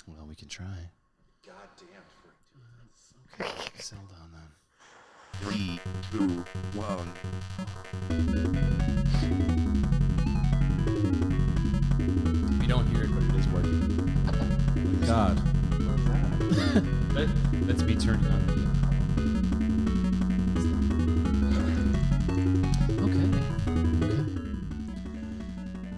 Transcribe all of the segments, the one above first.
Well, we can try. Goddamn. Settle down then. 3, 2, 1. We don't hear it, but it is working. God. What's that? That's me turning on the... Okay.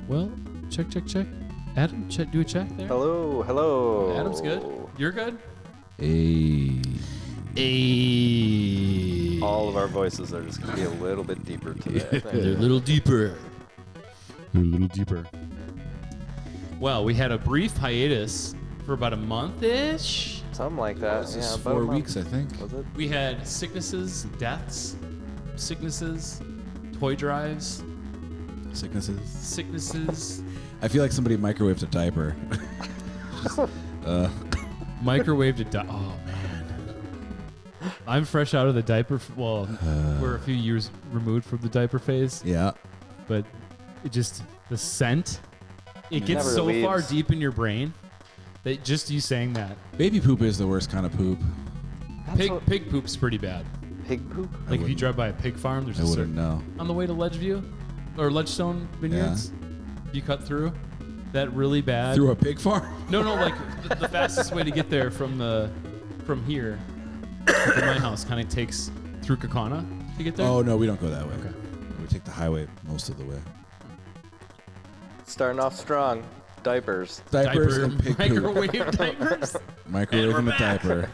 Well, check. Adam, do a check there. Hello. Adam's good. You're good? Hey. All of our voices are just going to be a little bit deeper today. They're a little deeper. Well, we had a brief hiatus for about a month-ish. Something like that. This Yeah, is about 4 a month. weeks, I think. Was it? We had sicknesses, deaths, toy drives, Sicknesses. I feel like somebody microwaved a diaper. microwaved a oh man. I'm fresh out of the diaper. We're a few years removed from the diaper phase. Yeah. But the scent, it gets never so leaves. far deep in your brain that just you saying that. Baby poop is the worst kind of poop. Pig poop's pretty bad. Pig poop? Like if you drive by a pig farm, there's I a wouldn't know. on the way to Ledgeview or Ledgestone Vineyards, you cut through that really bad. Through a pig farm? No, like the fastest way to get there from here to my house kind of takes through Kakana to get there. Oh, no, we don't go that way. Okay. We take the highway most of the way. Starting off strong. Diapers. Diapers and pig poop. Microwave diapers. Microwaving a diaper.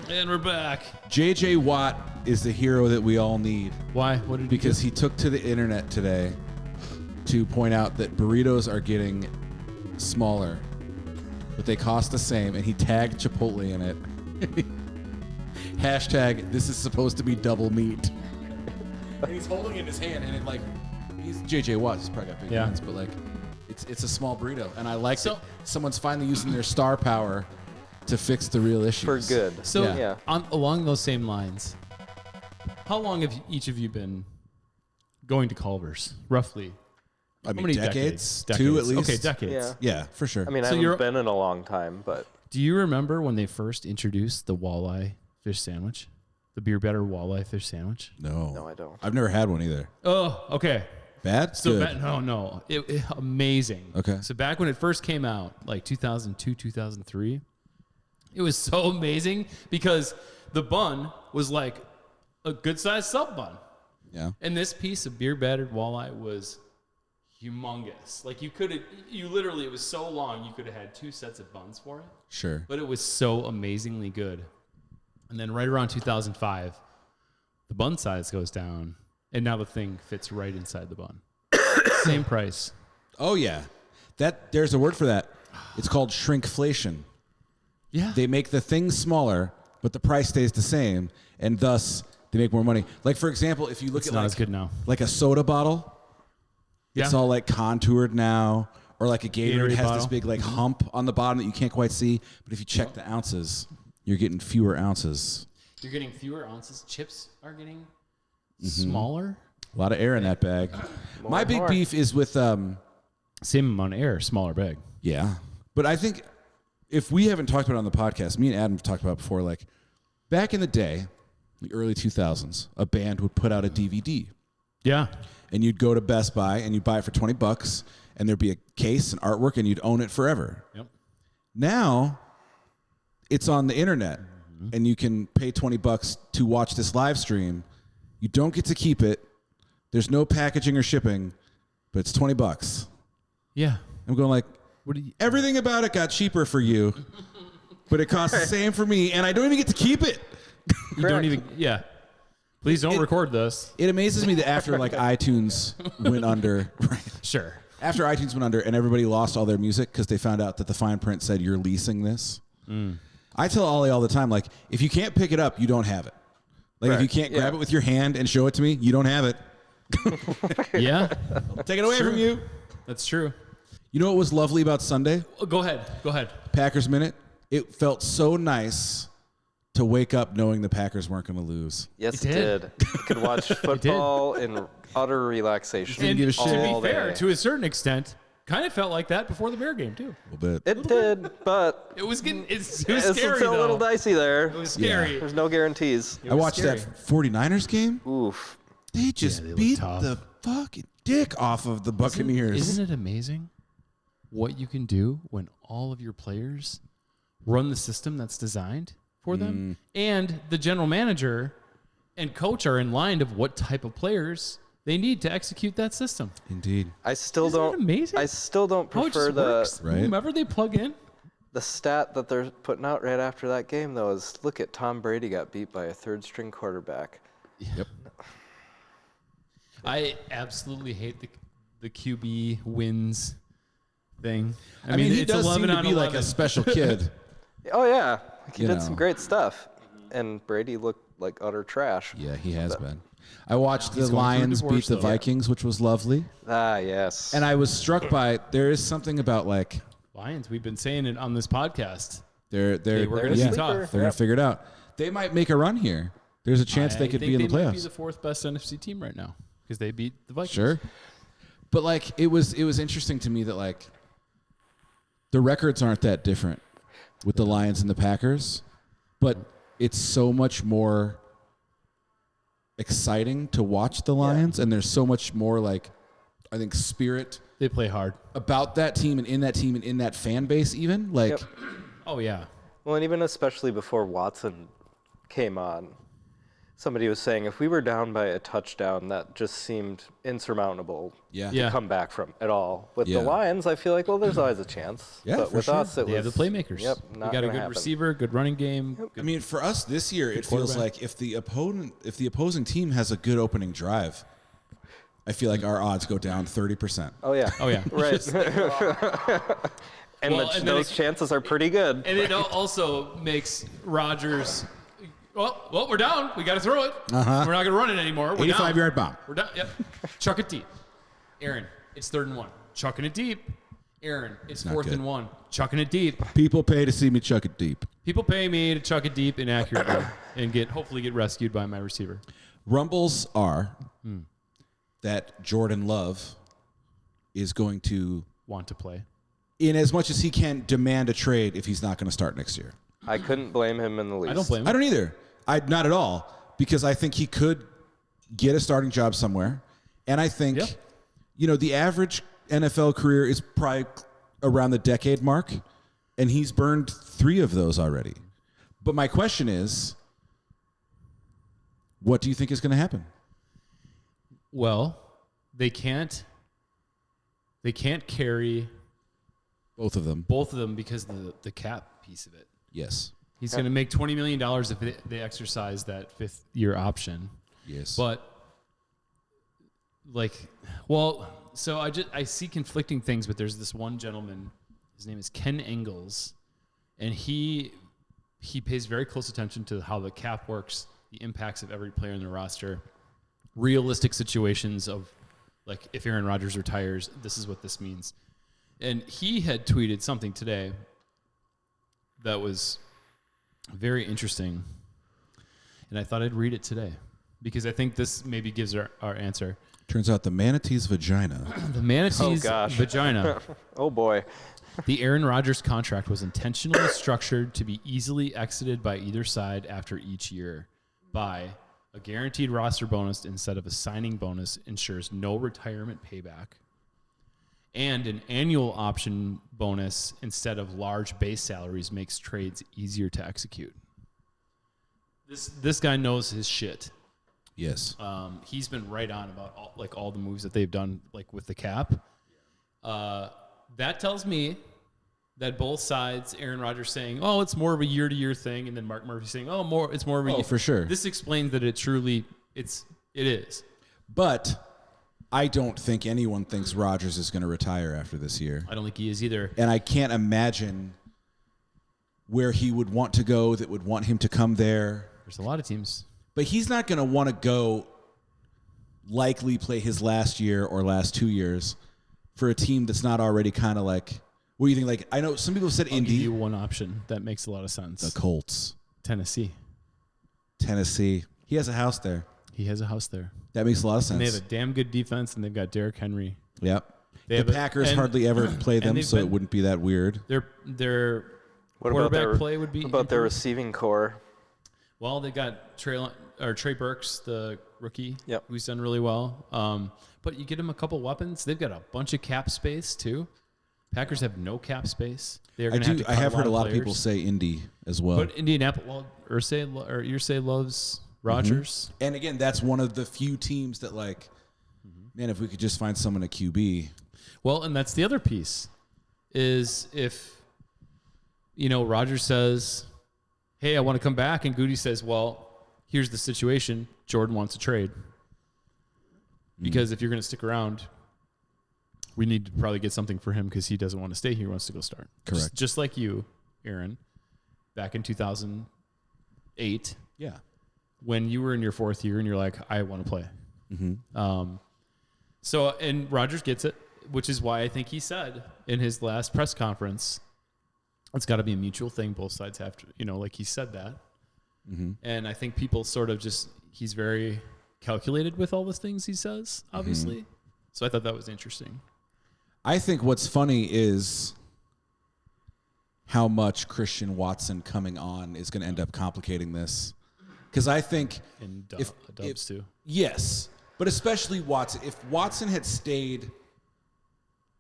And we're back. J.J. Watt is the hero that we all need. Why? What did Because he he took to the internet today to point out that burritos are getting smaller, but they cost the same, and he tagged Chipotle in it. Hashtag, this is supposed to be double meat. And he's holding it in his hand, and he's J.J. Watt. He's probably got big hands, but it's a small burrito, and I like that someone's finally using their star power to fix the real issues. For good. So Yeah. along those same lines, how long have each of you been going to Culver's, roughly? I mean, How many decades? decades? 2 at least. Okay, decades. Yeah. Yeah, for sure. I mean, I So haven't been in a long time, but Do you remember when they first introduced the walleye fish sandwich? The Beer Better walleye fish sandwich? no, I don't. I've never had one either. Oh, okay. Bad? So Good. no. It amazing. Okay. So back when it first came out, like 2002, 2003, it was so amazing because the bun was like a good-sized sub bun. Yeah. And this piece of beer battered walleye was humongous. Like you literally, it was so long, you could have had 2 sets of buns for it. Sure. But it was so amazingly good. And then right around 2005, the bun size goes down, and now the thing fits right inside the bun. Same price. Oh, yeah. There's a word for that. It's called Shrink-flation. Yeah. They make the thing smaller, but the price stays the same, and thus they make more money. Like, for example, if you look It's at not as good now. like a soda bottle, it's all like contoured now, or like a Gatorade has bottle. this big like hump on the bottom that you can't quite see. But if you check the ounces, you're getting fewer ounces. You're getting fewer ounces. Chips are getting smaller. A lot of air in that bag. My big beef is with Same amount of air, smaller bag. yeah. But I think if we haven't talked about it on the podcast, me and Adam have talked about it before, like back in the day, the early 2000s, a band would put out a DVD. Yeah. And you'd go to Best Buy and you'd buy it for $20 and there'd be a case and artwork and you'd own it forever. Yep. Now it's on the internet and you can pay $20 to watch this live stream. You don't get to keep it. There's no packaging or shipping, but it's $20. Yeah. I'm going like, What do you? everything about it got cheaper for you, but it costs the same for me and I don't even get to keep it. You don't even. Yeah. Please don't record this. It amazes me that after like iTunes went under, right? Sure. After iTunes went under and everybody lost all their music because they found out that the fine print said you're leasing this. I tell Ollie all the time, like, if you can't pick it up, you don't have it. Like, if you can't grab it with your hand and show it to me, you don't have it. Yeah. Take it away from you. That's true. You know what was lovely about Sunday? Oh, go ahead. Packers Minute. It felt so nice to wake up knowing the Packers weren't going to lose. Yes, It it did. did. You could watch football in utter relaxation. Didn't give a shit. To all be fair, day. to a certain extent, Kind of felt like that before the Bear game too. A little bit. It did, but It was getting it was it's scary still a little though. dicey there. It was scary. There's no guarantees. It I was watched scary. that 49ers game. Oof. They just they look beat tough. the fucking dick off of the Buccaneers. Isn't it amazing what you can do when all of your players run the system that's designed for them, and the general manager and coach are in line of what type of players they need to execute that system? Indeed. I still Isn't don't. that amazing? I still don't How it prefer just the works. Right. Whomever they plug in. the stat that they're putting out right after that game though is look at Tom Brady got beat by a third string quarterback. Yep. I absolutely hate the QB wins thing. I mean, he it's does seem 11 to on be like 11. a special kid. Oh yeah, he You did know. some great stuff, and Brady looked like utter trash. Yeah, he has been. I watched He's the going through a Lions divorce, beat the though. Vikings, which was lovely. Ah yes. And I was struck by there is something about like Lions. We've been saying it on this podcast. they're They were gonna yeah, be tough. they're gonna figure it out. They might make a run here. There's a chance they could be in the They might be playoffs. the fourth best NFC team right now because they beat the Vikings. Sure. But like it was interesting to me that like the records aren't that different with the Lions and the Packers, but it's so much more exciting to watch the Lions, and there's so much more like I think spirit They play hard. about that team and in that fan base even like Yep. Oh yeah. Well, and even especially before Watson came on, somebody was saying if we were down by a touchdown, that just seemed insurmountable yeah. Yeah. to come back from at all. With Yeah. the Lions, I feel like, well, there's always a chance. Yeah, but for with sure. us, it They have the was playmakers. Yep, They not got a gonna good happen. receiver, good running game. I mean, for us this year, it feels quarterback. like if the opposing team has a good opening drive, I feel like our odds go down 30%. Oh yeah. Oh yeah. Right. and Well, and then those chances are pretty good. And it also makes Rodgers. Well, we're down. We got to throw it. Uh-huh. We're not going to run it anymore. We're down. 85-yard bomb. We're done. Yep. Chuck it deep. Aaron, it's 3rd and 1. Chucking it deep. Aaron, it's Not 4th good. and 1. Chucking it deep. People pay to see me chuck it deep. People pay me to chuck it deep inaccurately and hopefully get rescued by my receiver. Rumbles are that Jordan Love is going to, Want to play. in as much as he can, demand a trade if he's not going to start next year. I couldn't blame him in the least. I don't blame him. I don't either. Not at all, because I think he could get a starting job somewhere. And I think, Yeah. The average NFL career is probably around the decade mark, and he's burned 3 of those already. But my question is, what do you think is going to happen? Well, they can't carry Both of them. both of them because of the cap piece of it. Yes. He's going to make $20 million if they exercise that 5th-year option. Yes. But so I see conflicting things, but there's this one gentleman, his name is Ken Engels, and he pays very close attention to how the cap works, the impacts of every player in the roster, realistic situations of like if Aaron Rodgers retires, this is what this means. And he had tweeted something today that was very interesting, and I thought I'd read it today because I think this maybe gives our answer. Turns out the manatee's vagina. The manatee's gosh. vagina. Oh boy. The Aaron Rodgers contract was intentionally structured to be easily exited by either side after each year by a guaranteed roster bonus instead of a signing bonus ensures no retirement payback, and an annual option bonus instead of large base salaries makes trades easier to execute. This guy knows his shit. Yes. He's been right on about all the moves that they've done like with the cap. That tells me that both sides, Aaron Rodgers saying, "Oh, it's more of a year-to-year thing," and then Mark Murphy saying, "Oh, it's more of a Oh, year." for sure. This explains that it is. But I don't think anyone thinks Rodgers is going to retire after this year. I don't think he is either. And I can't imagine where he would want to go that would want him to come there. There's a lot of teams. But he's not going to want to go likely play his last year or last 2 years for a team that's not already kind of like, what do you think? Like, I know some people said I'll give Indy. you one option that makes a lot of sense. The Colts. Tennessee. Tennessee. He has a house there. He has a house there. That makes a lot of And they have sense. a damn good defense, and they've got Derrick Henry. Yep. They The have Packers hardly ever play them, so it wouldn't be that weird. Their What quarterback about their, play would be what about their improved. receiving core? Well, they got Trey Burks, the rookie, Yep. who's done really well. But you get him a couple weapons. They've got a bunch of cap space too. Packers have no cap space. They're going to have to. I have heard a lot of players. people say Indy as well. But Indianapolis, well, Irsay loves Rodgers. And again, that's one of the few teams that man, if we could just find someone at QB. Well, and that's the other piece is if Rodgers says, "Hey, I want to come back," and Goody says, "Well, here's the situation. Jordan wants to trade because if you're going to stick around, we need to probably get something for him because he doesn't want to stay here. He wants to go start." Correct. Just like you, Aaron, back in 2008. Yeah. When you were in your fourth year and you're like, I want to play. Mm-hmm. And Rodgers gets it, which is why I think he said in his last press conference, it's got to be a mutual thing. Both sides have to, he said that. Mm-hmm. And I think people sort of he's very calculated with all the things he says, obviously. Mm-hmm. So I thought that was interesting. I think what's funny is how much Christian Watson coming on is going to end up complicating this. Because I think And if Dubs too. Yes, but especially Watson. If Watson had stayed,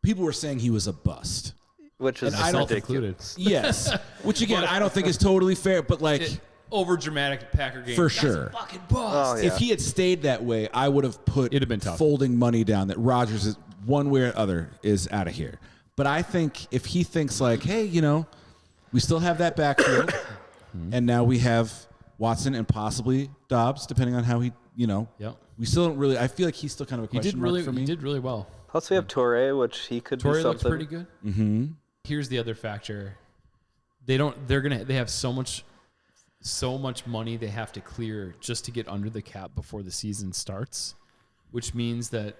people were saying he was a bust. Which is I don't ridiculous. Yes, which again I don't think is totally fair. But Over dramatic Packer game. for sure, Fucking bust. Oh, yeah. if he had stayed that way, I would have put It'd have been tough. folding money down that Rodgers is one way or other is out of here. But I think if he thinks hey, we still have that backfield, and now we have Watson and possibly Dobbs, depending on how he, Yep. we still don't really. I feel like he's still kind of a question mark for me. He did really well. Plus, we have Torre, which he could Torrey do looks something. pretty good. Mm-hmm. Here's the other factor. They have so much money they have to clear just to get under the cap before the season starts, which means that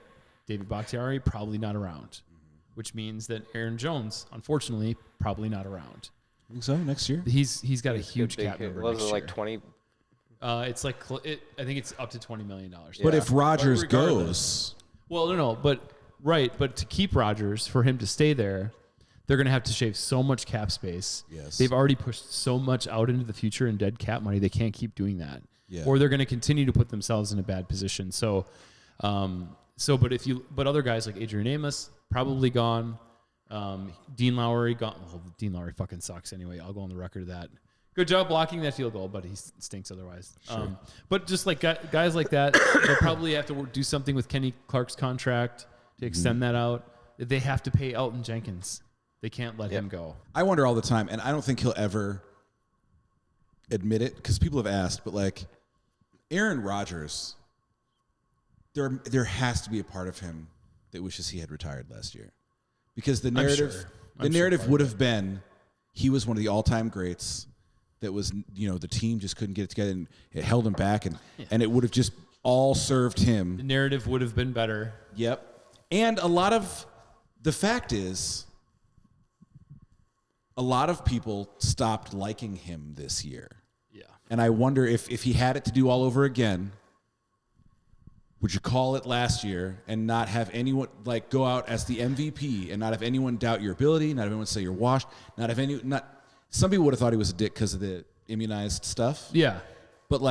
David Bakhtiari probably not around, which means that Aaron Jones, unfortunately, probably not around. I think so next year. He's got a It's huge big cap hit. number Was next it like year. 20? It's I think it's up to $20 million. But if Rodgers But regardless- goes, Well, no, but to keep Rodgers, for him to stay there, they're going to have to shave so much cap space. Yes. They've already pushed so much out into the future in dead cap money. They can't keep doing that. Yeah. Or they're going to continue to put themselves in a bad position. But other guys like Adrian Amos, probably gone. Dean Lowry gone. Well, Dean Lowry fucking sucks anyway. I'll go on the record of that. Good job blocking that field goal, but he stinks otherwise. Sure. But just like guys like that, they'll probably have to do something with Kenny Clark's contract to extend that out. They have to pay Elton Jenkins. They can't let him go. I wonder all the time, and I don't think he'll ever admit it because people have asked, but Aaron Rodgers, there has to be a part of him that wishes he had retired last year, because the narrative would have been he was one of the all-time greats. That was, the team just couldn't get it together, and it held him back, and it would have just all served him. The narrative would have been better. Yep. And the fact is, a lot of people stopped liking him this year. Yeah. And I wonder if he had it to do all over again, would you call it last year and not have anyone go out as the MVP and not have anyone doubt your ability, not have anyone say you're washed, some people would have thought he was a dick because of the immunized stuff. Yeah. But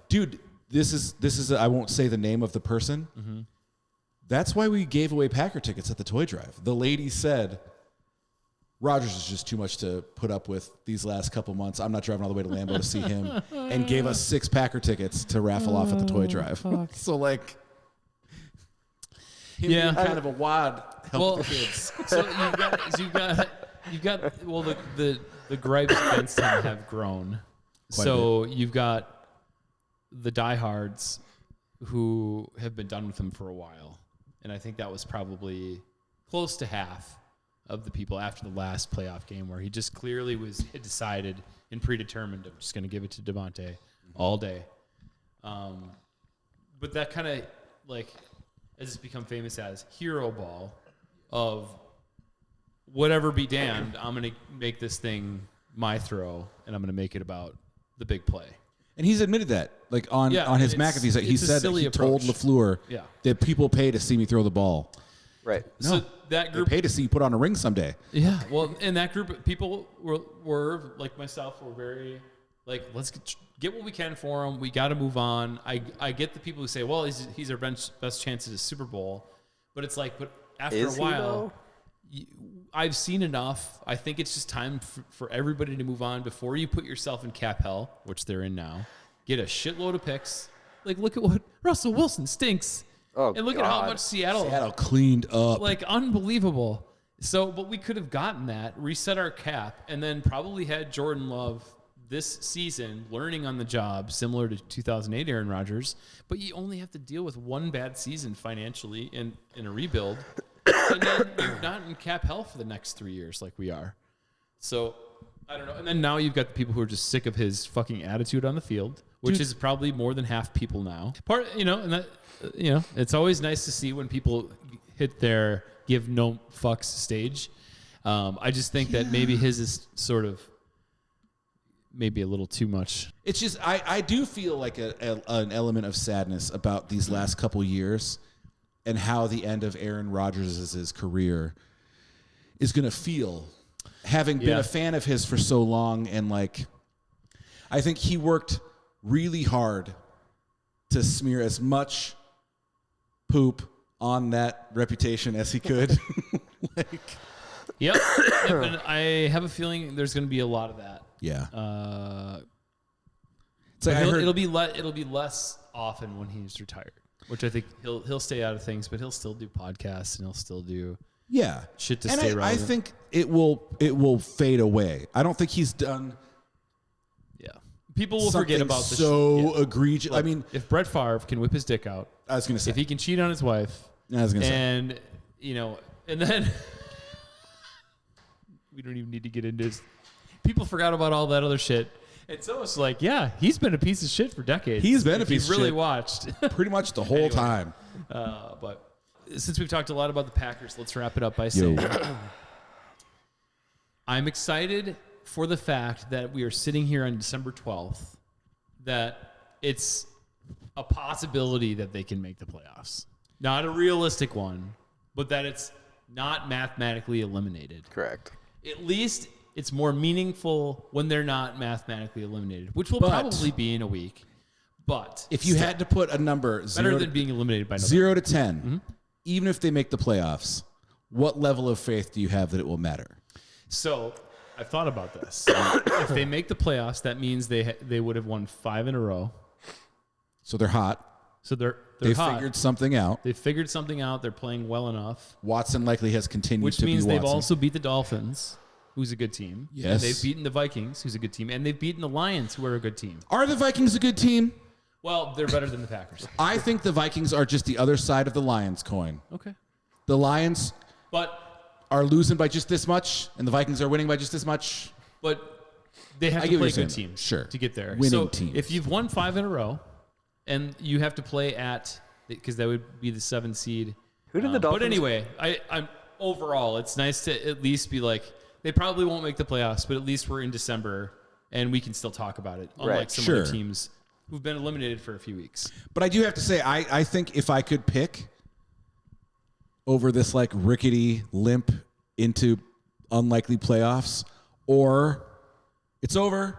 dude, this is I won't say the name of the person. Mm-hmm. That's why we gave away Packer tickets at the toy drive. The lady said, Rodgers is just too much to put up with these last couple months. I'm not driving all the way to Lambeau to see him, and gave us 6 Packer tickets to raffle off at the toy drive. So him being kind of a wad helped the kids. So you've got the gripes against him have grown. So you've got the diehards who have been done with him for a while. And I think that was probably close to half of the people after the last playoff game where he just clearly had decided and predetermined, I'm just going to give it to Devontae all day. But that kind of has it's become famous as hero ball of whatever be damned, I'm going to make this thing my throw, and I'm going to make it about the big play. And he's admitted that, on his McAfee's, he said that he told LaFleur that people pay to see me throw the ball. Right. So No. that They group, pay to see you put on a ring someday. yeah. Well, and that group of people were like myself, were very like, let's get what we can for him. We got to move on. I get the people who say, well, he's our best chance at a Super Bowl, but it's like, but after Is a he, while, I've seen enough. I think it's just time for everybody to move on before you put yourself in cap hell, which they're in now. Get a shitload of picks. Like, look at what Russell Wilson stinks. Oh, and look at how much Seattle cleaned up. like unbelievable. So, but we could have gotten that, reset our cap, and then probably had Jordan Love this season learning on the job, similar to 2008 Aaron Rodgers. But you only have to deal with one bad season financially in a rebuild, and then you're not in cap hell for the next 3 years like we are. So I don't know. And then now you've got the people who are just sick of his fucking attitude on the field, which is probably more than half people now. And that, it's always nice to see when people hit their give no fucks stage. I just think that maybe his is sort of maybe a little too much. It's just I do feel like an element of sadness about these last couple years and how the end of Aaron Rodgers' career is going to feel, having been a fan of his for so long. And like, I think he worked really hard to smear as much poop on that reputation as he could. Yep. And I have a feeling there's going to be a lot of that. Yeah. So it'll be less often when he's retired, which I think he'll stay out of things, but he'll still do podcasts and he'll still do shit to stay relevant. I think it will fade away. I don't think he's done. Yeah, people will forget about this. So egregious. Like, I mean, if Brett Favre can whip his dick out, I was going to say, if he can cheat on his wife, and then we don't even need to get into his. People forgot about all that other shit. It's almost like, he's been a piece of shit for decades. He's been a piece of shit. Really watched. Pretty much the whole time. But since we've talked a lot about the Packers, let's wrap it up by saying I'm excited for the fact that we are sitting here on December 12th, that it's a possibility that they can make the playoffs. Not a realistic one, but that it's not mathematically eliminated. Correct. At least it's more meaningful when they're not mathematically eliminated, which will probably be in a week. But if you had to put a number, better than being eliminated by 0 to 10, even if they make the playoffs, what level of faith do you have that it will matter? So I've thought about this. If they make the playoffs, that means they would have won 5 in a row. So they're hot. So they hot. Figured something out. They figured something out. They're playing well enough. Watson likely has continued which to be means Watson. They've also beat the Dolphins, who's a good team. Yes. And they've beaten the Vikings, who's a good team. And they've beaten the Lions, who are a good team. Are the Vikings a good team? Well, they're better than the Packers. I think the Vikings are just the other side of the Lions coin. Okay. The Lions are losing by just this much, and the Vikings are winning by just this much. But they have to play good teams to get there. Winning teams. If you've won 5 in a row, and you have to play at, because that would be the 7 seed. Who did the Dolphins? But anyway, I'm overall, it's nice to at least be like, they probably won't make the playoffs, but at least we're in December, and we can still talk about it, unlike some other teams who've been eliminated for a few weeks. But I do have to say, I think if I could pick over this like rickety limp into unlikely playoffs, or it's over,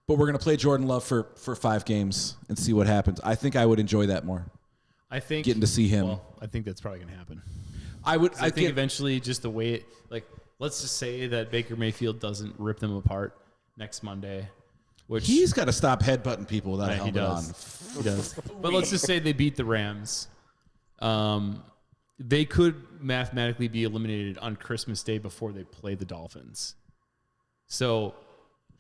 but we're going to play Jordan Love for 5 games and see what happens. I think I would enjoy that more. I think getting to see him. Well, I think that's probably going to happen. I think eventually just the way let's just say that Baker Mayfield doesn't rip them apart next Monday. Which he's got to stop headbutting people without a helmet on. He does. But let's just say they beat the Rams. They could mathematically be eliminated on Christmas Day before they play the Dolphins. So,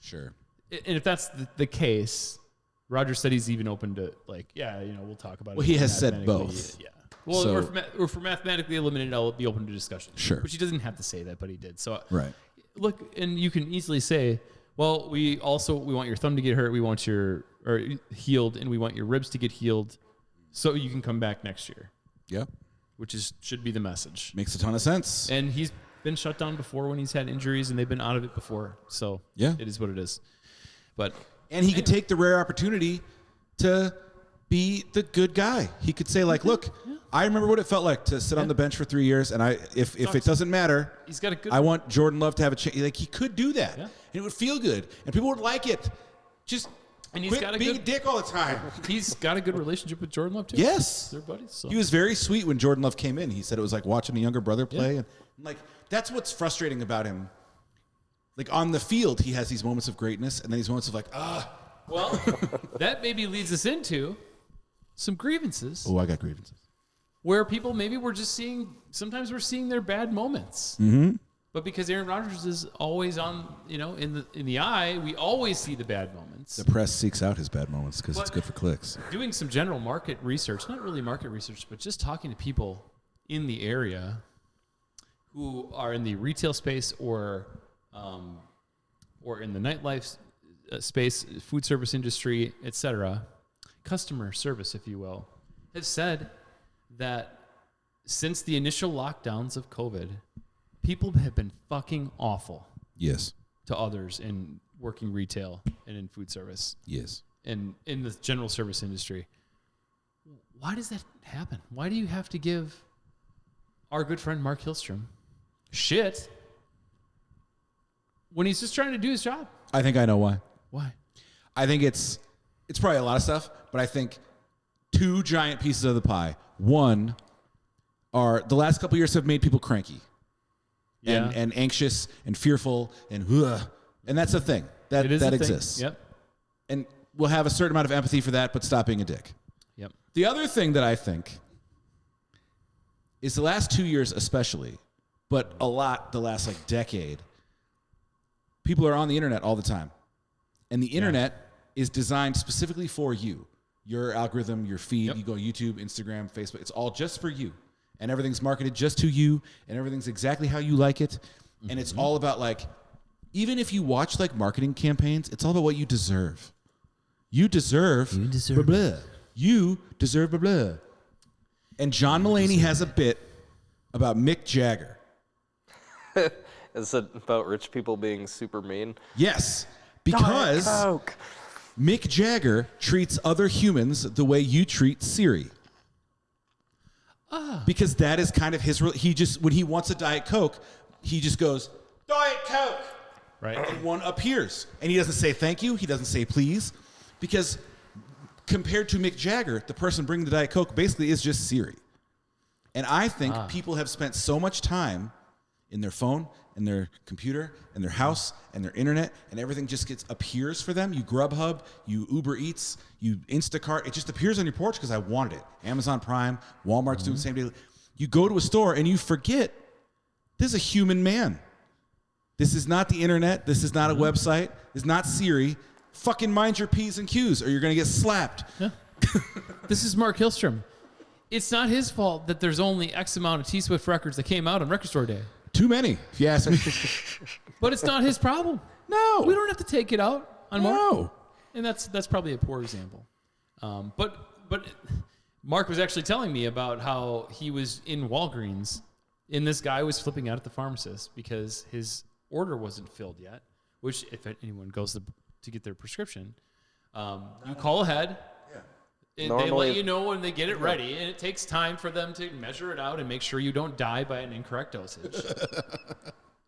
sure. And if that's the case, Rodgers said he's even open to we'll talk about it. Well, he has said both. Yeah. Well, or for mathematically eliminated, I'll be open to discussion. Sure. Which he doesn't have to say that, but he did. So right. Look, and you can easily say, well, we want your thumb to get hurt, we want healed, and we want your ribs to get healed, so you can come back next year. Yeah. Which should be the message. Makes a ton of sense. And he's been shut down before when he's had injuries, and they've been out of it before. So it is what it is. And he could take the rare opportunity to be the good guy. He could say, like, look, I remember what it felt like to sit on the bench for 3 years, and if it doesn't matter, he's got a good. I want Jordan Love to have a chance. Like, he could do that, Yeah. and it would feel good, and people would like it. Just And he's quit got a being good- a dick all the time. He's got a good relationship with Jordan Love too. Yes, They're buddies. So. he was very sweet when Jordan Love came in. He said it was like watching a younger brother play, Yeah. and like that's what's frustrating about him. Like on the field, he has these moments of greatness, and then these moments of like, Well, that maybe leads us into some grievances oh, I got grievances. where people maybe we're just seeing. Sometimes we're seeing their bad moments. Mm-hmm. But because Aaron Rodgers is always on, in the eye, we always see the bad moments. The press seeks out his bad moments because it's good for clicks. Doing some general market research, not really market research, but just talking to people in the area who are in the retail space or in the nightlife space, food service industry, etc., customer service, if you will, have said that since the initial lockdowns of COVID, people have been fucking awful Yes. to others in working retail and in food service Yes. and in the general service industry. Why does that happen? Why do you have to give our good friend Mark Hillstrom shit when he's just trying to do his job? I think I know why. Why? I think it's probably a lot of stuff, but I think two giant pieces of the pie. One are the last couple years have made people cranky and anxious and fearful and that's a thing that It is a thing. exists. Yep. And we'll have a certain amount of empathy for that, but stop being a dick. Yep. The other thing that I think is the last 2 years especially, but a lot the last like decade, people are on the internet all the time. And the internet is designed specifically for you. Your algorithm, your feed, you go YouTube, Instagram, Facebook, it's all just for you. And everything's marketed just to you, and everything's exactly how you like it. And it's all about like, even if you watch like marketing campaigns, it's all about what you deserve. You deserve blah, blah. You deserve blah, blah. And John Mulaney has a bit about Mick Jagger. Is it about rich people being super mean? Yes, because Coke. Mick Jagger treats other humans the way you treat Siri. Because that is kind of his. He just when he wants a Diet Coke, he just goes Diet Coke, Right. and one appears, and he doesn't say thank you. He doesn't say please, because compared to Mick Jagger, the person bringing the Diet Coke basically is just Siri. And I think people have spent so much time in their phone, in their computer, in their house, and their internet, and everything just appears for them. You Grubhub, you Uber Eats, you Instacart. It just appears on your porch because I wanted it. Amazon Prime, Walmart's doing the same day. You go to a store and you forget this is a human man. This is not the internet. This is not a website. This is not Siri. Fucking mind your P's and Q's or you're going to get slapped. Yeah. This is Mark Hillstrom. It's not his fault that there's only X amount of T-Swift records that came out on Record Store Day. Too many, if you ask me. But it's not his problem. No. We don't have to take it out on Mark. No. And that's probably a poor example. But Mark was actually telling me about how he was in Walgreens and this guy was flipping out at the pharmacist because his order wasn't filled yet, which if anyone goes to get their prescription, you call ahead. They let you know when they get it ready, and it takes time for them to measure it out and make sure you don't die by an incorrect dosage.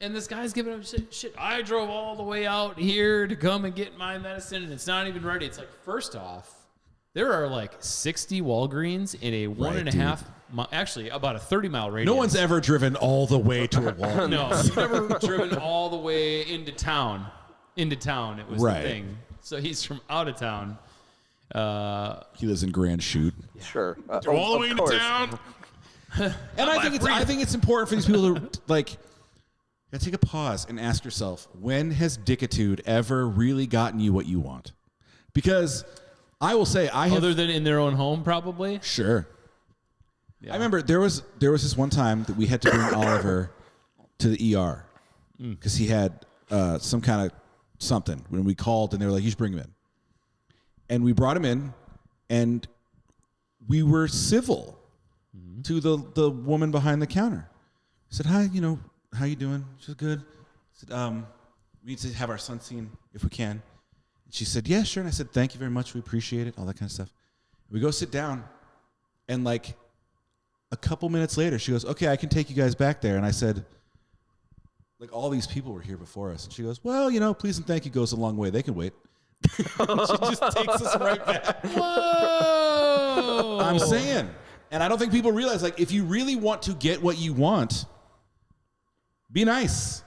And this guy's giving him shit. I drove all the way out here to come and get my medicine, and it's not even ready. It's like, first off, there are like 60 Walgreens in a actually about a 30-mile radius. No one's ever driven all the way to a Walgreens. No, you've never driven all the way into town. It was the thing. So he's from out of town. He lives in Grand Chute. Sure. All the way into town. And I think it's important for these people to like take a pause and ask yourself, when has dickitude ever really gotten you what you want? Because I will say I have, other than in their own home, probably. Sure. Yeah. I remember there was this one time that we had to bring Oliver to the ER because he had some kind of something. When we called and they were like, "You should bring him in," and we brought him in, and we were civil to the woman behind the counter. I said, "Hi, how you doing?" She said, "Good." I said, "We need to have our son seen if we can." And she said, "Yeah, sure." And I said, "Thank you very much. We appreciate it." All that kind of stuff. We go sit down, and like, a couple minutes later, she goes, "Okay, I can take you guys back there." And I said, "Like all these people were here before us." And she goes, "Well, please and thank you goes a long way. They can wait." She just takes us right back. Whoa! I'm saying. And I don't think people realize, like, if you really want to get what you want, be nice.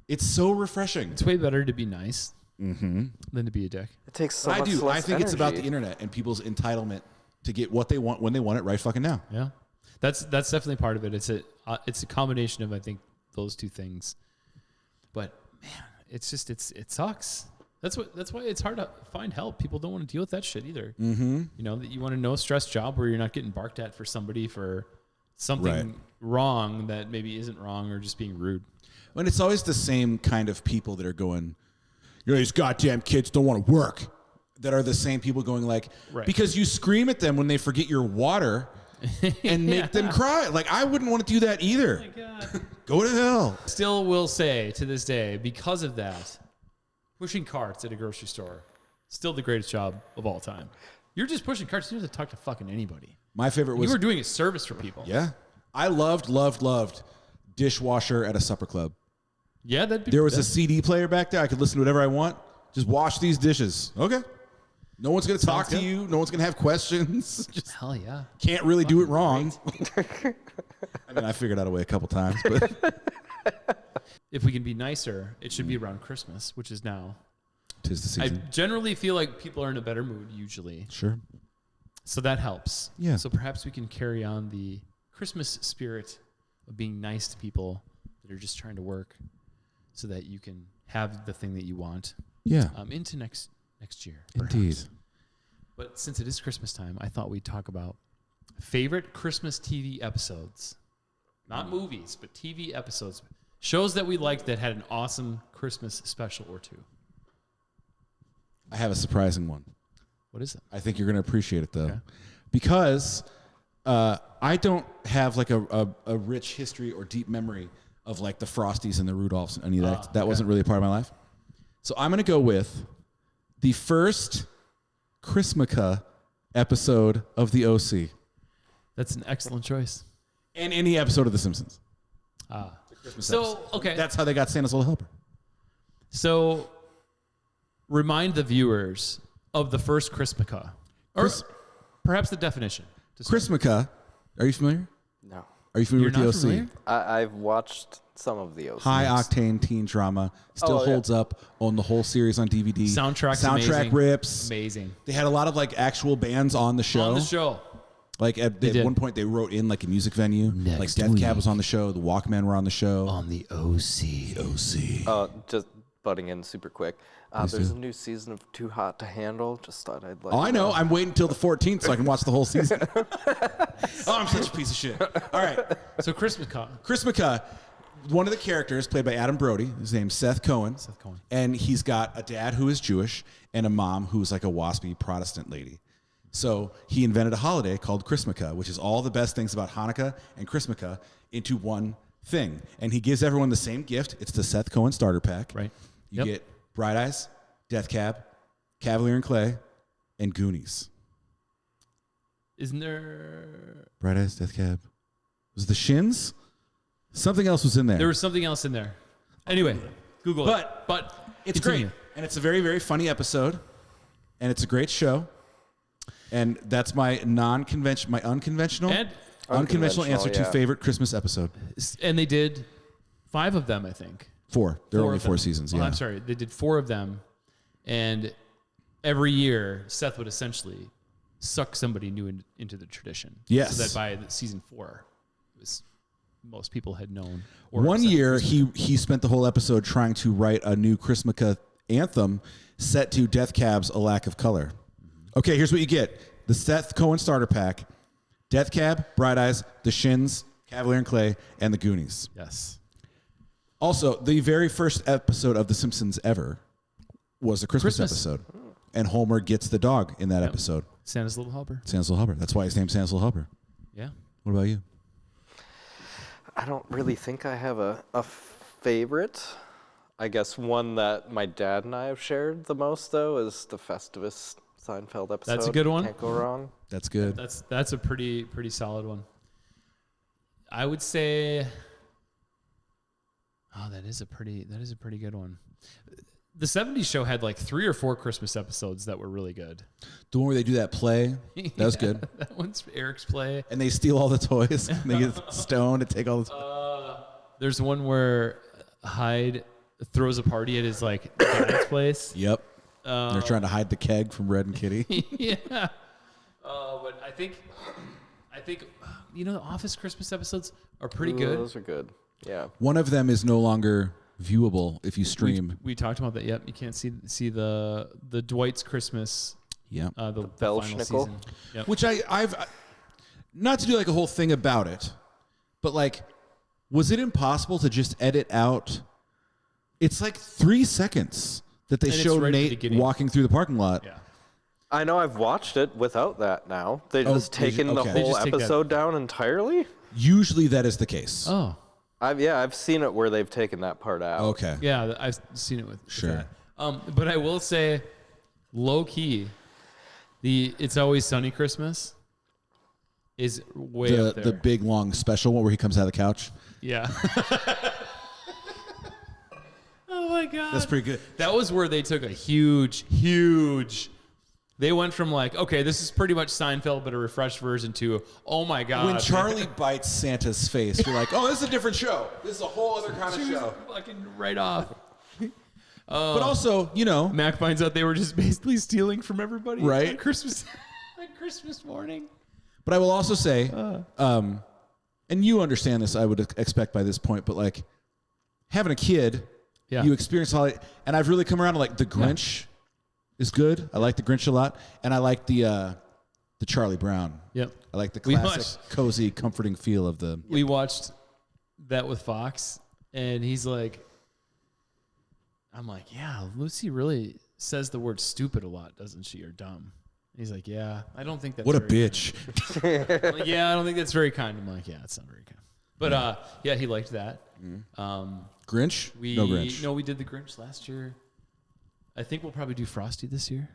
It's so refreshing. It's way better to be nice than to be a dick. It takes so I much do. less I think it's about the energy. internet and people's entitlement to get what they want when they want it right fucking now. Yeah, that's definitely part of it. It's a combination of, I think, those two things. But man, it's just it sucks. That's why it's hard to find help. People don't want to deal with that shit either. Mm-hmm. That you want a no stress job where you're not getting barked at for somebody for something wrong that maybe isn't wrong or just being rude. And it's always the same kind of people that are going, these goddamn kids don't want to work. That are the same people going like, because you scream at them when they forget your water and make them cry. Like, I wouldn't want to do that either. Oh my God. Go to hell. Still will say to this day, because of that, pushing carts at a grocery store, still the greatest job of all time. You're just pushing carts. You don't have to talk to fucking anybody. My favorite was... You were doing a service for people. Yeah. I loved dishwasher at a supper club. Yeah, there was a CD player back there. I could listen to whatever I want. Just wash these dishes. Okay. No one's going to talk to you. No one's going to have questions. Just hell yeah. Can't really do it wrong. I mean, I figured out a way a couple times, but... If we can be nicer, it should be around Christmas, which is now. 'Tis the season. I generally feel like people are in a better mood usually. Sure. So that helps. Yeah. So perhaps we can carry on the Christmas spirit of being nice to people that are just trying to work so that you can have the thing that you want. Yeah. Into next year. Indeed. Perhaps. But since it is Christmas time, I thought we'd talk about favorite Christmas TV episodes. Not movies, but TV episodes. Shows that we liked that had an awesome Christmas special or two. I have a surprising one. What is it? I think you're going to appreciate it, though. Okay. Because I don't have like a rich history or deep memory of like the Frosties and the Rudolphs and any of that. That wasn't really a part of my life. So I'm going to go with the first Chrismukkuh episode of the OC. That's an excellent choice. And any episode of The Simpsons. So, okay. That's how they got Santa's Little Helper. So, remind the viewers of the first Chrismukkuh. Or perhaps the definition. Chrismukkuh, are you familiar? No. Are you familiar You're with the not OC? familiar? I've watched some of the OCs. High octane teen drama. Still holds up. Own the whole series on DVD. Soundtrack amazing. rips. Amazing. They had a lot of like actual bands on the show. On the show. Like at did. one point they wrote in like a music venue. Next like Death Cab week. was on the show. The Walkmen were on the show. On the OC. Just butting in super quick. There's a new season of Too Hot to Handle. Just thought I'd let Oh, you I know. I'm waiting until the 14th so I can watch the whole season. I'm such a piece of shit. All right. So, Chrismukkuh. Chrismukkuh, one of the characters played by Adam Brody. His name's Seth Cohen. Seth Cohen. And he's got a dad who is Jewish and a mom who's like a waspy Protestant lady. So he invented a holiday called Chrismukkuh, which is all the best things about Hanukkah and Chrismukkuh into one thing. And he gives everyone the same gift. It's the Seth Cohen starter pack. Right. You get Bright Eyes, Death Cab, Cavalier and Clay, and Goonies. Isn't there... Bright Eyes, Death Cab. Was it the Shins? Something else was in there. There was something else in there. Anyway, Google it. But it's continue. great. And it's a very, very funny episode. And it's a great show. And that's my unconventional answer to yeah. favorite Christmas episode. And they did 5 of them, I think. 4. There are only of 4 them. seasons. Well, Yeah. I'm sorry. They did 4 of them. And every year, Seth would essentially suck somebody new into the tradition. Yes. So that by season 4, it was, most people had known. Or One Seth year, Christmas. he spent the whole episode trying to write a new Chrismukkuh anthem set to Death Cab's A Lack of Color. Okay, here's what you get. The Seth Cohen starter pack, Death Cab, Bright Eyes, The Shins, Cavalier and Clay, and The Goonies. Yes. Also, the very first episode of The Simpsons ever was a Christmas episode. And Homer gets the dog in that episode. Santa's Little Helper. Santa's Little Helper. That's why his name's Santa's Little Helper. Yeah. What about you? I don't really think I have a favorite. I guess one that my dad and I have shared the most, though, is the Festivus Seinfeld episode. That's a good one. Can't go wrong. That's good. That's a pretty solid one. I would say, that is a pretty good one. The 70s show had like 3 or 4 Christmas episodes that were really good. The one where they do that play, that was good. That one's Eric's play. And they steal all the toys. And they get stoned and take all the toys. There's one where Hyde throws a party at his like dad's place. Yep. They're trying to hide the keg from Red and Kitty. Yeah. But I think the Office Christmas episodes are pretty good. Those are good. Yeah. One of them is no longer viewable if you stream. We talked about that. Yep. You can't see the Dwight's Christmas. Yeah. The final season. Yep. Which I've not to do like a whole thing about it, but like, was it impossible to just edit out? It's like 3 seconds that they show right Nate walking through the parking lot. Yeah. I know I've watched it without that now. They've just taken the okay. whole They just take episode down entirely? Usually that is the case. Oh. I've seen it where they've taken that part out. Okay. Yeah, I've seen it with Sure. that. But I will say, low key, the It's Always Sunny Christmas is way up there. The big long special one where he comes out of the couch. Yeah. Oh my God. That's pretty good. That was where they took a huge. They went from like, okay, this is pretty much Seinfeld, but a refreshed version to, oh my God. When Charlie bites Santa's face, you're like, oh, this is a different show. This is a whole other kind of show. Fucking right off. But also, Mac finds out they were just basically stealing from everybody Right. on Christmas morning. But I will also say, and you understand this, I would expect by this point, but like having a kid, you experience holiday, and I've really come around to like the Grinch is good. I like the Grinch a lot, and I like the Charlie Brown. Yep. I like the classic, cozy, comforting feel of the. We watched that with Fox, and he's like, I'm like, yeah, Lucy really says the word stupid a lot, doesn't she, or dumb? And he's like, yeah, I don't think that's What a very bitch. kind. I'm like, yeah, I don't think that's very kind. I'm like, yeah, it's not very kind. But yeah, he liked that. Grinch? No Grinch. No, we did the Grinch last year. I think we'll probably do Frosty this year.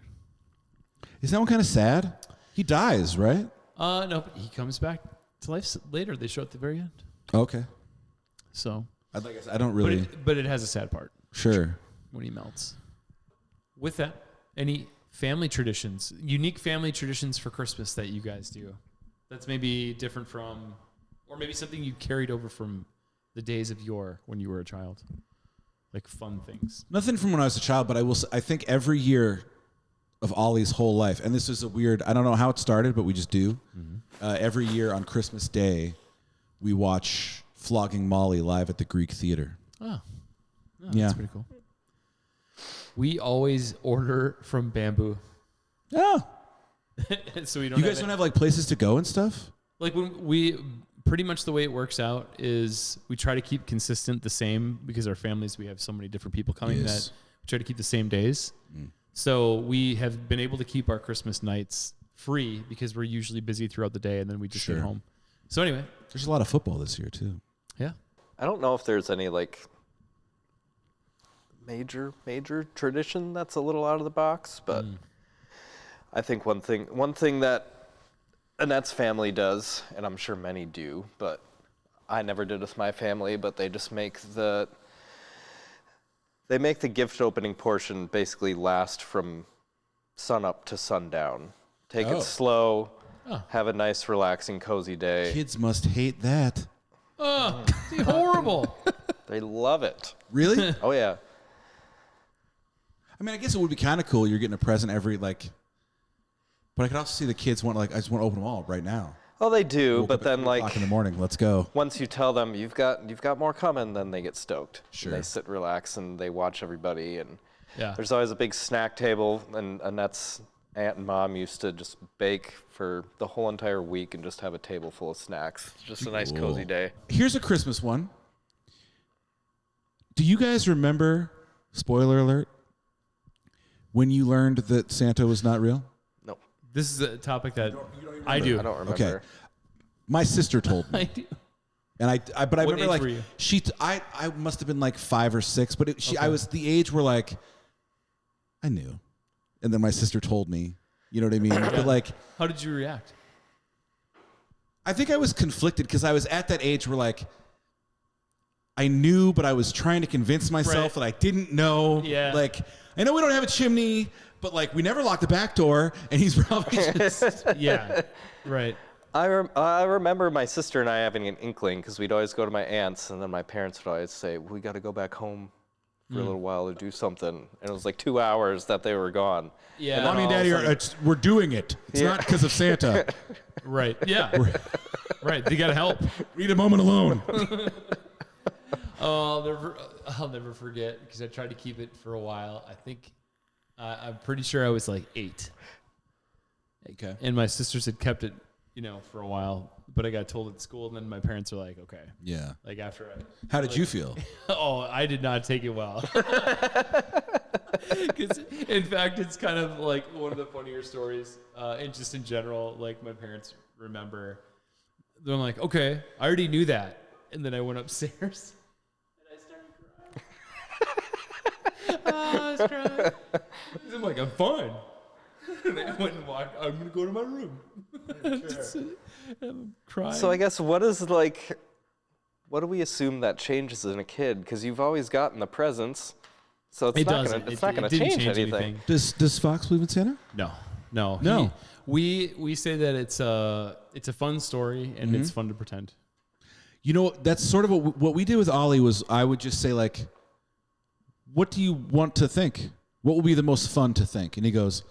Is that one kind of sad? He dies, right? No, but he comes back to life later. They show at the very end. Okay. So, I don't really. But it has a sad part. Sure. When he melts. With that, any family traditions, unique family traditions for Christmas that you guys do? That's maybe different from, or maybe something you carried over from the days of yore when you were a child. Like fun things. Nothing from when I was a child, but I think every year of Ollie's whole life, and this is a weird, I don't know how it started, but we just do. Every year on Christmas Day, we watch Flogging Molly live at the Greek Theater. Oh, yeah. That's pretty cool. We always order from Bamboo. Oh. So we don't. You guys don't have like places to go and stuff? Like when we pretty much the way it works out is we try to keep consistent the same because our families, we have so many different people coming that we try to keep the same days. So we have been able to keep our Christmas nights free because we're usually busy throughout the day and then we just get home. So anyway. There's a lot of football this year too. Yeah. I don't know if there's any like major tradition that's a little out of the box, but I think one thing that Annette's family does, and I'm sure many do, but I never did with my family, but they just make the gift opening portion basically last from sun up to sundown. Take it slow, have a nice, relaxing, cozy day. Kids must hate that. Oh, horrible. They love it. Really? Oh, yeah. I mean, I guess it would be kind of cool. You're getting a present every, like... But I could also see the kids want, like, I just want to open them all right now. Oh, they do, Woke but up at then, 3 like... o'clock in the morning, let's go. Once you tell them you've got more coming, then they get stoked. Sure. And they sit, relax, and they watch everybody. And Yeah. there's always a big snack table, and Annette's aunt and mom used to just bake for the whole entire week and just have a table full of snacks. Just a nice, cozy day. Here's a Christmas one. Do you guys remember, spoiler alert, when you learned that Santa was not real? No, This is a topic that I do. I don't remember. Okay. My sister told me. I do. And I but I What remember age like were you? I must have been like 5 or 6, but I was the age where like I knew. And then my sister told me, you know what I mean? But like How did you react? I think I was conflicted because I was at that age where like I knew, but I was trying to convince myself that I didn't know. Yeah. Like, I know we don't have a chimney, but like we never locked the back door, and he's probably just Yeah. Right. I remember my sister and I having an inkling because we'd always go to my aunt's, and then my parents would always say, "We got to go back home for a little while to do something." And it was like 2 hours that they were gone. Yeah. And then Mommy and all of Daddy a sudden- we're doing it. It's not because of Santa. Right. Yeah. Right. They got to help. Need a moment alone. Oh, I'll never forget because I tried to keep it for a while. I think I'm pretty sure I was like 8. Okay. And my sisters had kept it, for a while, but I got told at school, and then my parents were like, okay. Yeah. Like after How did you feel? I did not take it well. 'Cause, in fact, it's kind of like one of the funnier stories, and just in general, like my parents remember. They're like, okay, I already knew that. And then I went upstairs, and I started crying. I was crying. 'Cause I'm like, I'm fine. And I went and walked, I'm going to go to my room. I'm crying. So I guess what do we assume that changes in a kid? Because you've always gotten the presents, so it's not gonna didn't change anything. Does Fox believe in Santa? No. We say that it's a fun story and it's fun to pretend. That's sort of what we did with Ollie was I would just say like, what do you want to think? What will be the most fun to think? And he goes,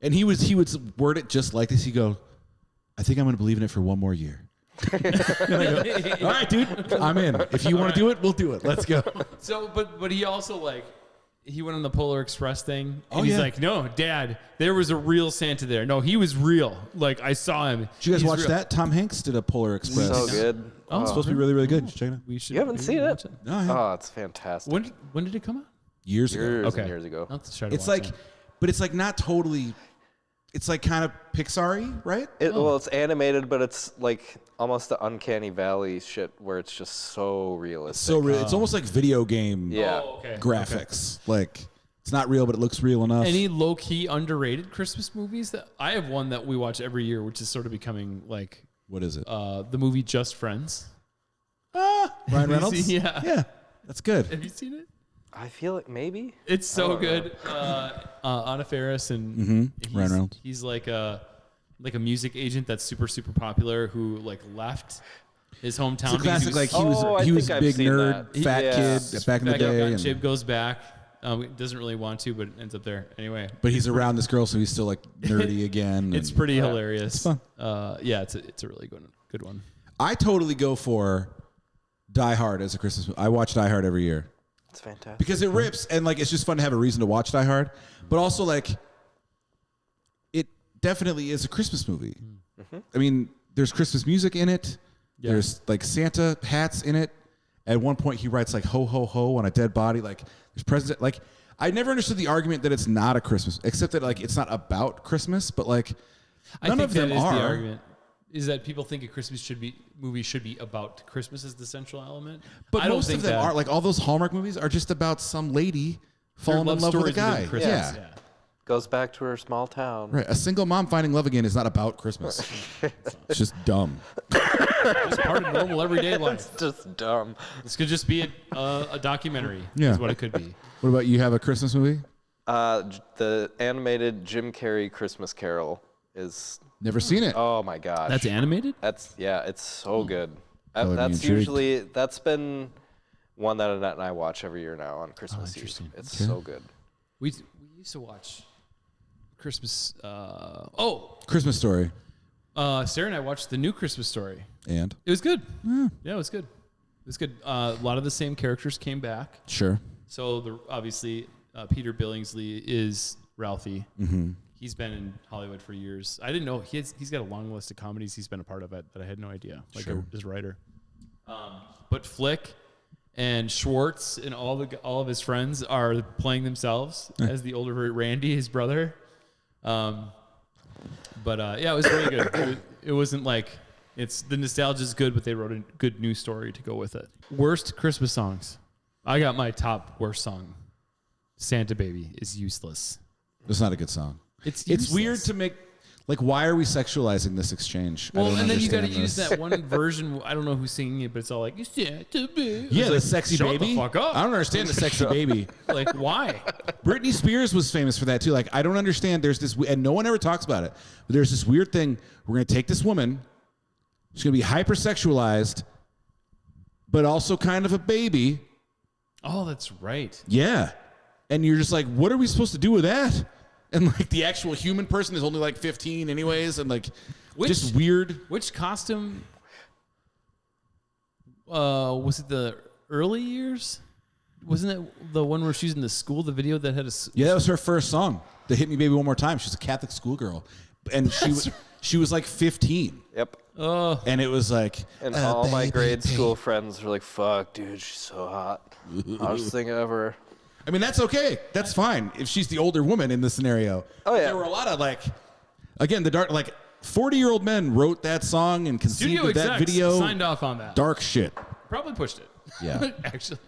and he would word it just like this. He'd go, I think I'm going to believe in it for one more year. And I go, all right, dude, I'm in. If you want to do it, we'll do it. Let's go. So, but he also he went on the Polar Express thing, and he's yeah. like, no, Dad, there was a real Santa there. No, he was real. Like, I saw him. Did you guys He's watch real. that? Tom Hanks did a Polar Express. So good. Oh, it's supposed to be really, really good. Check it out. We should. You haven't seen watch it? No, I haven't. Oh, it's fantastic. When did it come out? Years ago. Years Okay. and years ago. I'll have to try to It's watch like, it. but it's like not totally. It's like kind of Pixar-y, right? Well, it's animated, but it's like almost the Uncanny Valley shit where it's just so realistic. So real. It's almost like video game Yeah. Oh, okay. graphics. Like it's not real, but it looks real enough. Any low-key underrated Christmas movies? That I have one that we watch every year, which is sort of becoming like What is it? the movie Just Friends. Ryan Reynolds? Yeah. Yeah. That's good. Have you seen it? I feel like maybe. It's so good. Anna Faris and Ryan Reynolds. He's like a music agent that's super popular who left his hometown. It's a classic. Like I he was think a I've big seen nerd, that. fat kid back in the day. got in and- shape, goes back. Doesn't really want to, but ends up there anyway. but he's around this girl, so he's still like nerdy again. It's and- pretty hilarious. It's fun. Yeah, it's a really good one. I totally go for Die Hard as a Christmas movie. I watch Die Hard every year. It's fantastic. Because it rips and like it's just fun to have a reason to watch Die Hard, but also like it definitely is a Christmas movie. I mean, there's Christmas music in it. Yeah. There's like Santa hats in it. At one point, he writes like "ho ho ho" on a dead body. Like there's presents. Like I never understood the argument that it's not a Christmas, except that like it's not about Christmas, but like none I think of them that is are. the argument. Is that people think a Christmas movie should be about Christmas as the central element? But I don't most think of them that. are like all those Hallmark movies are just about some lady They're falling in love with a stories within guy. Christmas. Yeah. Goes back to her small town. Right. A single mom finding love again is not about Christmas. It's just dumb. Just part of normal everyday life. It's just dumb. This could just be a documentary. Yeah. Is what it could be. What about you? Have a Christmas movie? The animated Jim Carrey Christmas Carol is. Never seen it. Oh my gosh. That's animated. It's so good. Color me That's intrigued. that's been one that Annette and I watch every year now on Christmas Eve. interesting. It's so good. We used to watch Christmas. Christmas Story. Sarah and I watched the new Christmas Story. And? It was good. Yeah, it was good. It was good. A lot of the same characters came back. Sure. So obviously Peter Billingsley is Ralphie. Mm-hmm. He's been in Hollywood for years. I didn't know he's got a long list of comedies he's been a part of that I had no idea. Sure. As writer. But Flick and Schwartz and all of his friends are playing themselves as the older Randy, his brother. Yeah, it was really good. It wasn't like the nostalgia is good, but they wrote a good new story to go with it. Worst Christmas songs. I got my top worst song. Santa Baby is useless. It's not a good song. It's It's weird useless. to make, Like, why are we sexualizing this exchange? Well, and then you got to understand use this. that one version. I don't know who's singing it, but it's all like, "You said to be." Yeah, the like, sexy shut baby. the fuck up. I don't understand the sexy baby. Like, why? Britney Spears was famous for that too. Like, I don't understand. There's this, and no one ever talks about it. But there's this weird thing. We're gonna take this woman. She's gonna be hypersexualized, but also kind of a baby. Oh, that's right. Yeah, and you're just like, what are we supposed to do with that? And like the actual human person is only like 15 anyways, and like just weird. Which costume? Was it the early years? Wasn't it the one where she's in the school? The video that had a Yeah, that was her first song. The "Hit Me Baby One More Time." She's a Catholic schoolgirl, and she was like 15. Yep. And it was like, And all my grade school friends were like, "Fuck, dude, she's so hot." Hottest thing ever. I mean, that's okay. That's fine if she's the older woman in the scenario. Oh, yeah. There were a lot of like, again, the dark, like 40-year-old men wrote that song and conceived studio of that execs video. signed off on that. Dark shit. Probably pushed it. Yeah. Actually,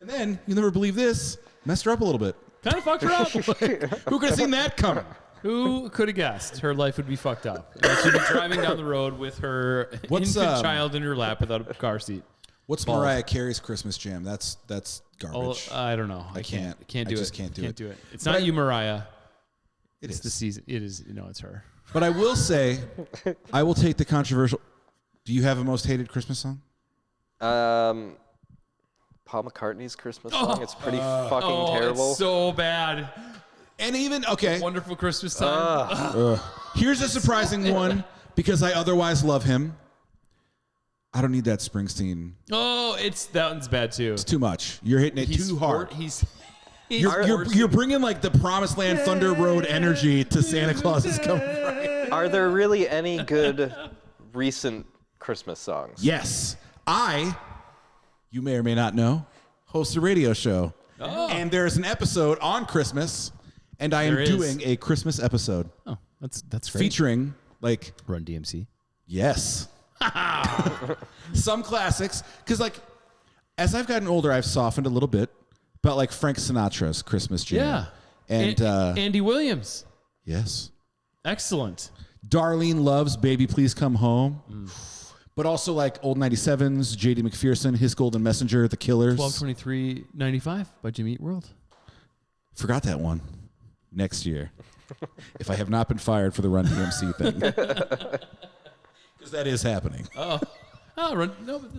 And then you'll never believe this. Messed her up a little bit. kind of fucked her up. Who could have seen that coming? Who could have guessed her life would be fucked up? And she'd be driving down the road with her infant child in her lap without a car seat. What's Mariah Carey's Christmas jam? That's garbage. I don't know. I can't. Can't I do just it. can't do it. It's not you, Mariah. It It's is. the season. It is. It's her. But I will say, I will take the controversial. Do you have a most hated Christmas song? Paul McCartney's Christmas song. It's pretty fucking terrible. It's so bad. And even, okay, Wonderful Christmas time. here's a surprising one because I otherwise love him. I don't need that Springsteen. That one's bad too. It's too much. You're hitting it too hard. You're bringing like the Promised Land Thunder Road energy to Santa Claus is coming. Are there really any good recent Christmas songs? Yes. You may or may not know, host a radio show. And there's an episode on Christmas, and I am doing a Christmas episode. Oh, that's great. Featuring, like, Run DMC. yes. Some classics. Because, like, as I've gotten older, I've softened a little bit. But, like, Frank Sinatra's Christmas jam. Yeah. And, Andy Williams. yes. Excellent. Darlene Love's Baby Please Come Home. But also, like, old 97s, J.D. McPherson, His Golden Messenger, The Killers. 12/23/95 by Jimmy Eat World. Forgot that one. Next year. If I have not been fired for the Run DMC thing. Because that is happening. But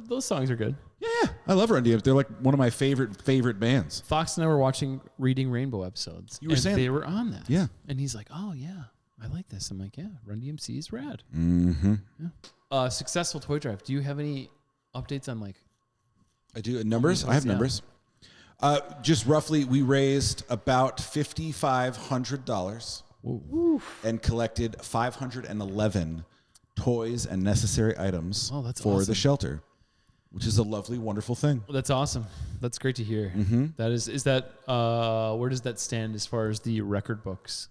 those songs are good. Yeah, I love Run DMC. They're like one of my favorite bands. Fox and I were watching Reading Rainbow episodes. You were and saying- they were on that. Yeah. And he's like, "Oh yeah, I like this." I'm like, "Yeah, Run DMC is rad." Mm-hmm. Yeah. Successful toy drive. Do you have any updates on like? I do. Numbers? I have Yeah. numbers. Just roughly, we raised about $5,500 and collected 511 toys and necessary items Oh, that's for awesome. the shelter, which is a lovely, wonderful thing. Well, that's awesome. That's great to hear. Mm-hmm. That is that where does that stand as far as the record books?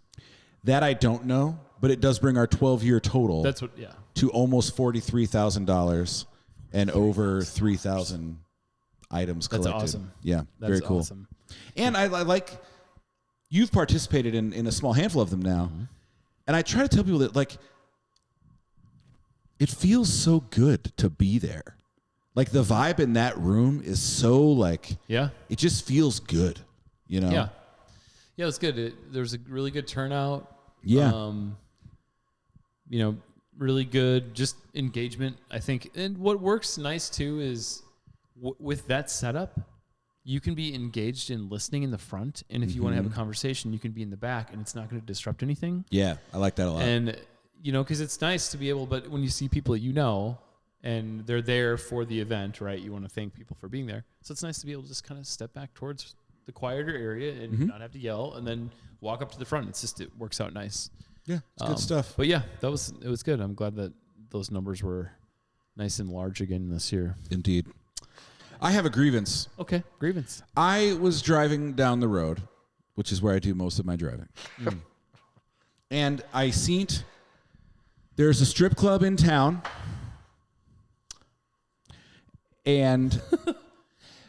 That I don't know, but it does bring our 12-year total That's what. Yeah. to almost $43,000 and over 3,000 items That's collected. awesome. Yeah, That's very cool. awesome. And I like, you've participated in a small handful of them now. Mm-hmm. And I try to tell people that, like, it feels so good to be there. Like, the vibe in that room is so, like, Yeah. it just feels good, you know? Yeah. Yeah, it was good. There was a really good turnout. Yeah. Really good just engagement, I think. And what works nice too is with that setup, you can be engaged in listening in the front, and if you want to have a conversation, you can be in the back, and it's not going to disrupt anything. Yeah, I like that a lot. And because it's nice to be able, but when you see people that and they're there for the event, right? You want to thank people for being there. So it's nice to be able to just kind of step back towards the quieter area and not have to yell, and then walk up to the front. It works out nice. yeah, it's good stuff. But yeah, it was good. I'm glad that those numbers were nice and large again this year. Indeed. I have a grievance. Okay, grievance. I was driving down the road, which is where I do most of my driving. And I seen there's a strip club in town, and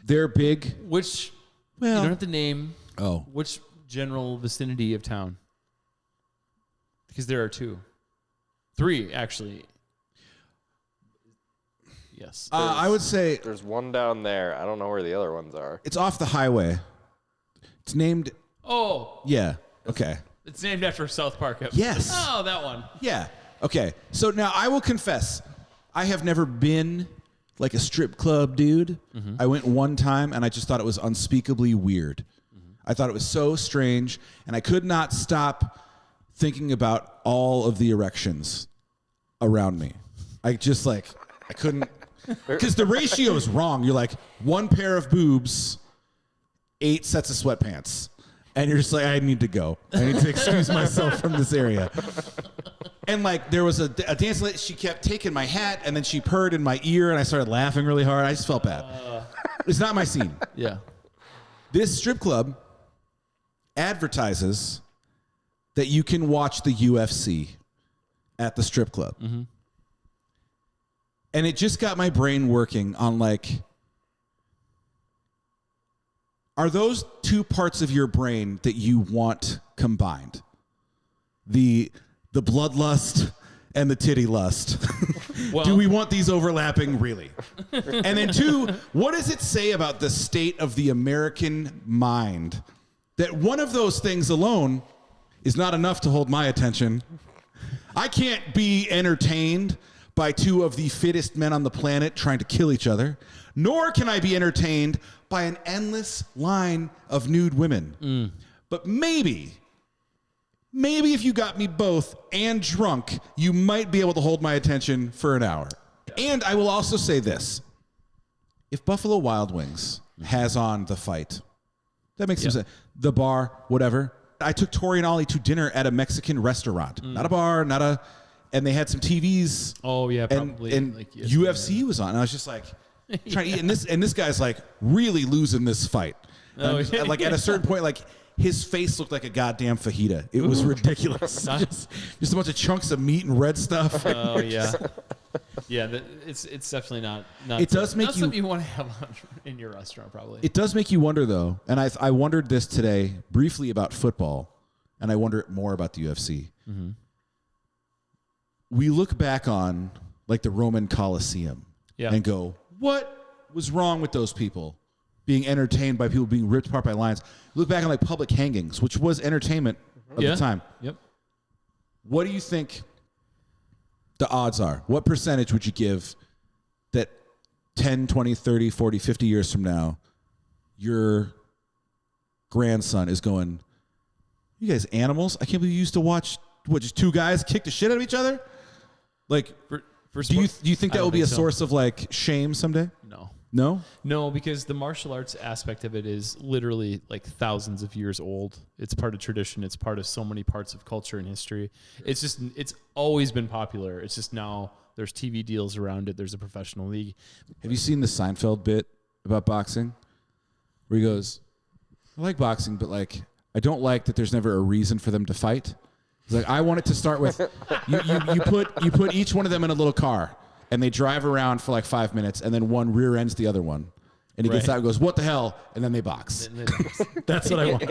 they're big. Which you Well, don't have to name. oh, Which general vicinity of town? Because there are two. 3, actually. Yes. I would say There's one down there. I don't know where the other ones are. it's off the highway. It's named. Oh, Yeah. Okay. it's named after South Park episode. Yes. Oh, that one. Yeah. Okay. So now I will confess, I have never been like a strip club dude. I went one time and I just thought it was unspeakably weird. I thought it was so strange, and I could not stop thinking about all of the erections around me. I couldn't, because the ratio is wrong. You're like 1 pair of boobs, 8 sets of sweatpants. And you're just like, I need to go. I need to excuse myself from this area. And like there was a dance lady, she kept taking my hat, and then she purred in my ear, and I started laughing really hard. I just felt bad. It's not my scene. Yeah. This strip club advertises that you can watch the UFC at the strip club. And it just got my brain working on like, are those 2 parts of your brain that you want combined? The bloodlust and the titty lust. Well, Do we want these overlapping really? And then 2, what does it say about the state of the American mind that one of those things alone is not enough to hold my attention? I can't be entertained by 2 of the fittest men on the planet trying to kill each other, nor can I be entertained by an endless line of nude women. But maybe if you got me both and drunk, you might be able to hold my attention for an hour. And I will also say this. If Buffalo Wild Wings has on The Fight, that makes some sense. The bar, whatever. I took Tori and Ollie to dinner at a Mexican restaurant. Not a bar, and they had some TVs. Oh, yeah, and, probably. and like UFC was on. And I was just like, trying to eat. And this guy's like really losing this fight. And like at a certain point, like his face looked like a goddamn fajita. It was ridiculous. just a bunch of chunks of meat and red stuff. Oh, yeah. Yeah, it's definitely not. It does make not you- something you want to have in your restaurant, probably. It does make you wonder, though, and I wondered this today briefly about football, and I wonder more about the UFC. We look back on like the Roman Colosseum and go, what was wrong with those people being entertained by people being ripped apart by lions? Look back on like public hangings, which was entertainment of the time. Yep. What do you think the odds are? What percentage would you give that 10, 20, 30, 40, 50 years from now, your grandson is going, you guys animals? I can't believe you used to watch, just 2 guys kick the shit out of each other? Like, do you think that will be a source of like shame someday? No. No? No, because the martial arts aspect of it is literally like thousands of years old. It's part of tradition. It's part of so many parts of culture and history. It's always been popular. It's just now there's TV deals around it. There's a professional league. Have you seen the Seinfeld bit about boxing? Where he goes, I like boxing, but like, I don't like that there's never a reason for them to fight. He's like, I want it to start with, you put each one of them in a little car, and they drive around for like 5 minutes, and then one rear ends the other one. And he gets out and goes, what the hell? And then they box. That's what I want.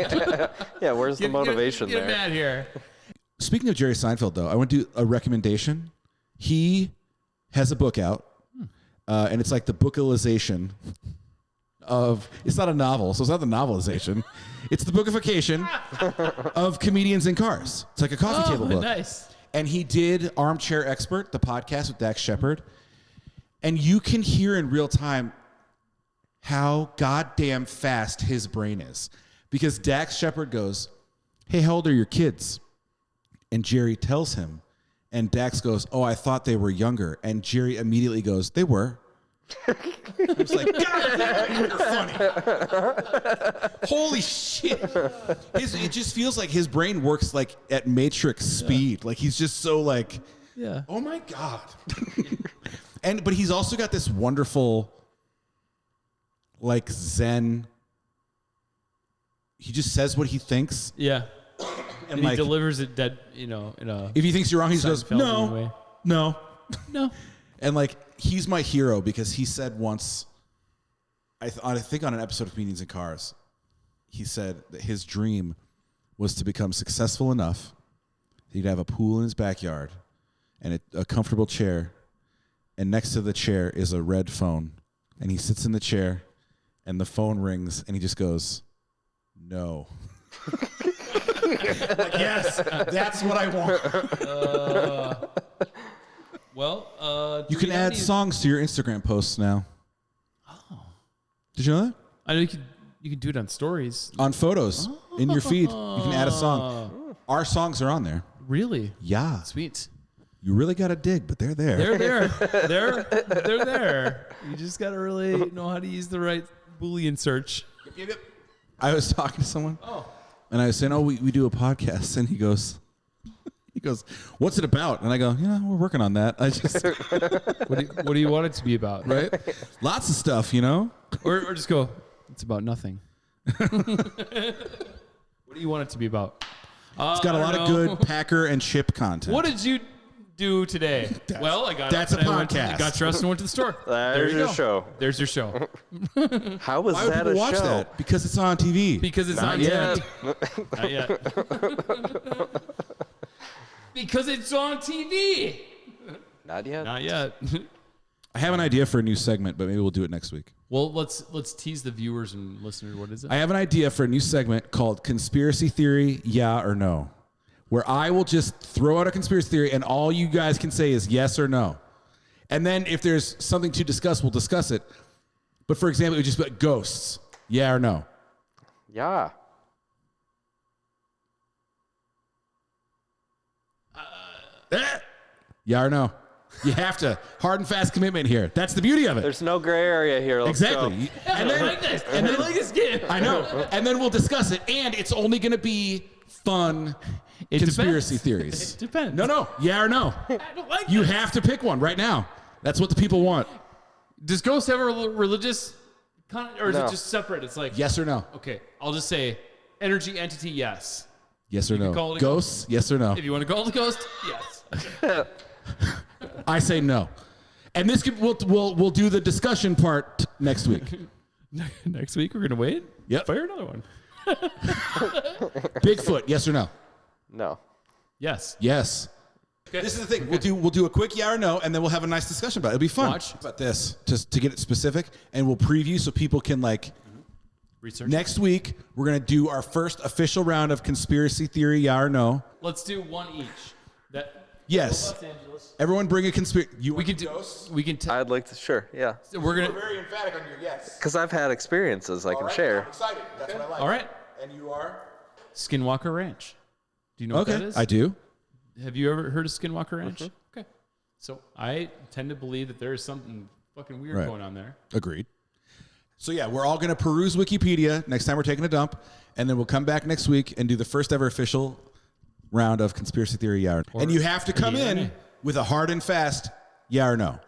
Yeah, where's the motivation get there? mad here. Speaking of Jerry Seinfeld, though, I want to do a recommendation. He has a book out, and it's like the bookalization of, it's not a novel, so it's not the novelization. It's the bookification of comedians in cars. It's like a coffee table book. Nice. And he did Armchair Expert, the podcast with Dax Shepard. And you can hear in real time how goddamn fast his brain is. Because Dax Shepard goes, hey, how old are your kids? And Jerry tells him. And Dax goes, oh, I thought they were younger. And Jerry immediately goes, they were. It's like, God damn, you're funny. Holy shit. It just feels like his brain works like at Matrix speed. Like he's just so like, oh my God. But he's also got this wonderful like Zen. He just says what he thinks. Yeah. And he like, delivers it dead, in a if he thinks you're wrong, he goes, Seinfeldian way. no. No. And like, he's my hero because he said once, I think on an episode of Comedians in Cars, he said that his dream was to become successful enough that he'd have a pool in his backyard and a comfortable chair, and next to the chair is a red phone, and he sits in the chair, and the phone rings, and he just goes, "No." Like, yes, that's what I want. You can add songs to your Instagram posts now. Oh, did you know that? I know you can do it on stories. On photos in your feed, you can add a song. Our songs are on there. Really? Yeah. Sweet. You really got to dig, but they're there. They're there. They're there. You just got to really know how to use the right Boolean search. I was talking to someone, and I was saying, we do a podcast, and he goes, "What's it about?" And I go, we're working on that. I just, what do you want it to be about? right? Lots of stuff, Or just go, it's about nothing. What do you want it to be about? It's got a lot of good Packer and Chip content. What did you do today? I got that's up a and podcast. Got dressed and went to the store. There's your show. There's your show. How was Why would that people a watch show? that? Because it's on TV. Because it's Not on yet. TV. Not yet. Because it's on TV. Not yet. Not yet. I have an idea for a new segment, but maybe we'll do it next week. Well, let's tease the viewers and listeners. What is it? I have an idea for a new segment called Conspiracy Theory, Yeah or No, where I will just throw out a conspiracy theory and all you guys can say is yes or no. And then if there's something to discuss, we'll discuss it. But for example, it would just be like ghosts, yeah or no. Yeah. Yeah or no. You have to. Hard and fast commitment here. That's the beauty of it. There's no gray area here. Let's Exactly. go. And then, And then like this game. I know. And then we'll discuss it. And it's only going to be fun conspiracy theories. It depends. No. Yeah or no. I don't like You this. have to pick one right now. That's what the people want. Does ghosts have a religious or is No. it just separate? It's like Yes or no. Okay, I'll just say energy entity. Yes. Yes or You can call no. it a Ghosts? Yes or no. If you want to call it a ghost, yes. I say no. And this could, we'll do the discussion part next week. Next week we're gonna wait. Yep. Fire another one. Bigfoot? Yes or no. No. Yes. Yes. Okay. This is the thing. We'll do a quick yeah or no, and then we'll have a nice discussion about it. It'll be fun. Watch. About this, just to get it specific, and we'll preview so people can Research. Next week, we're gonna do our first official round of conspiracy theory, yeah or no. Let's do one each. Yes. Los Angeles. Everyone bring a conspiracy. We can do. We can. I'd like to. Sure. Yeah. We're gonna. very emphatic on your yes. Because I've had experiences I can share. excited. That's what I like. All right. And you are? Skinwalker Ranch. Do you know what that is? I do. Have you ever heard of Skinwalker Ranch? Okay. So I tend to believe that there is something fucking weird Right. going on there. Agreed. So yeah, we're all gonna peruse Wikipedia next time we're taking a dump, and then we'll come back next week and do the first ever official round of conspiracy theory, yeah or no. And you have to come yeah or in nay. with a hard and fast yeah or no,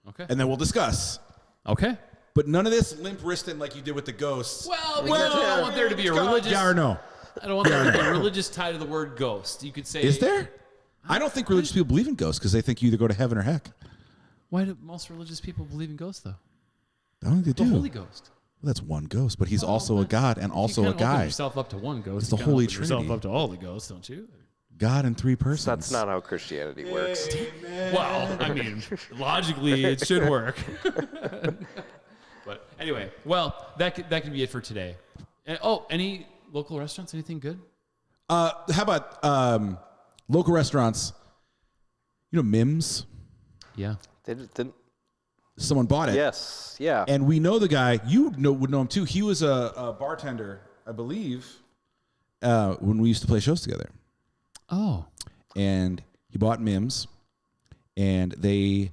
Okay. and then we'll discuss. Okay. But none of this limp wristing like you did with the ghosts. Well, because I don't want there to be a religious. Yeah or no? I don't want there to be a religious tie to the word ghost. You could say. Is there? I don't think religious people believe in ghosts because they think you either go to heaven or heck. Why do most religious people believe in ghosts, though? I don't think they The do. Holy Ghost. Well, that's one ghost, but he's also a god and also you a can't open guy. yourself up to one ghost. It's the You can't Holy open yourself Trinity. up to all the ghosts, don't you? God in three persons. That's not how Christianity works. Well, I mean, logically, it should work. But anyway, well, that could be it for today. Any local restaurants? Anything good? How about local restaurants? You know, Mims. Yeah. They didn't. Someone bought it. Yes. Yeah. And we know the guy. You would know him too. He was a bartender, I believe, when we used to play shows together. Oh. And he bought Mims, and they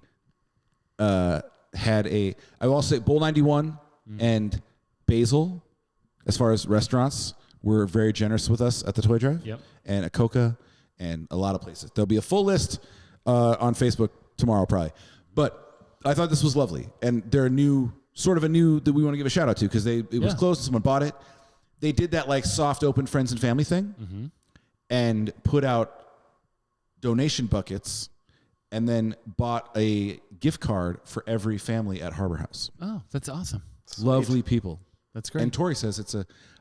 had I will also say Bowl 91 and Basil, as far as restaurants, were very generous with us at the Toy Drive. Yep. And at Coca and a lot of places. There'll be a full list on Facebook tomorrow probably. But I thought this was lovely. And they're sort of a new that we want to give a shout out to because it was closed, someone bought it. They did that like soft open friends and family thing and put out donation buckets and then bought a gift card for every family at Harbor House. Oh, that's awesome. Lovely people. That's great. And Tori says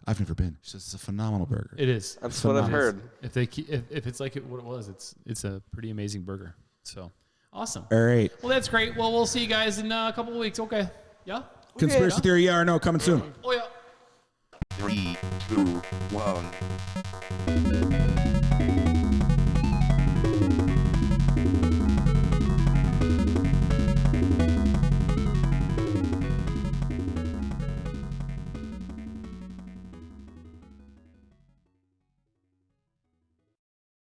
I've never been. She says it's a phenomenal burger. It is. That's what I've heard. If it's like what it was, it's a pretty amazing burger. So awesome. All right. Well, that's great. Well, we'll see you guys in a couple of weeks. Okay. Yeah. Conspiracy theory, yeah or no, coming soon. Oh yeah. 3, 2, 1.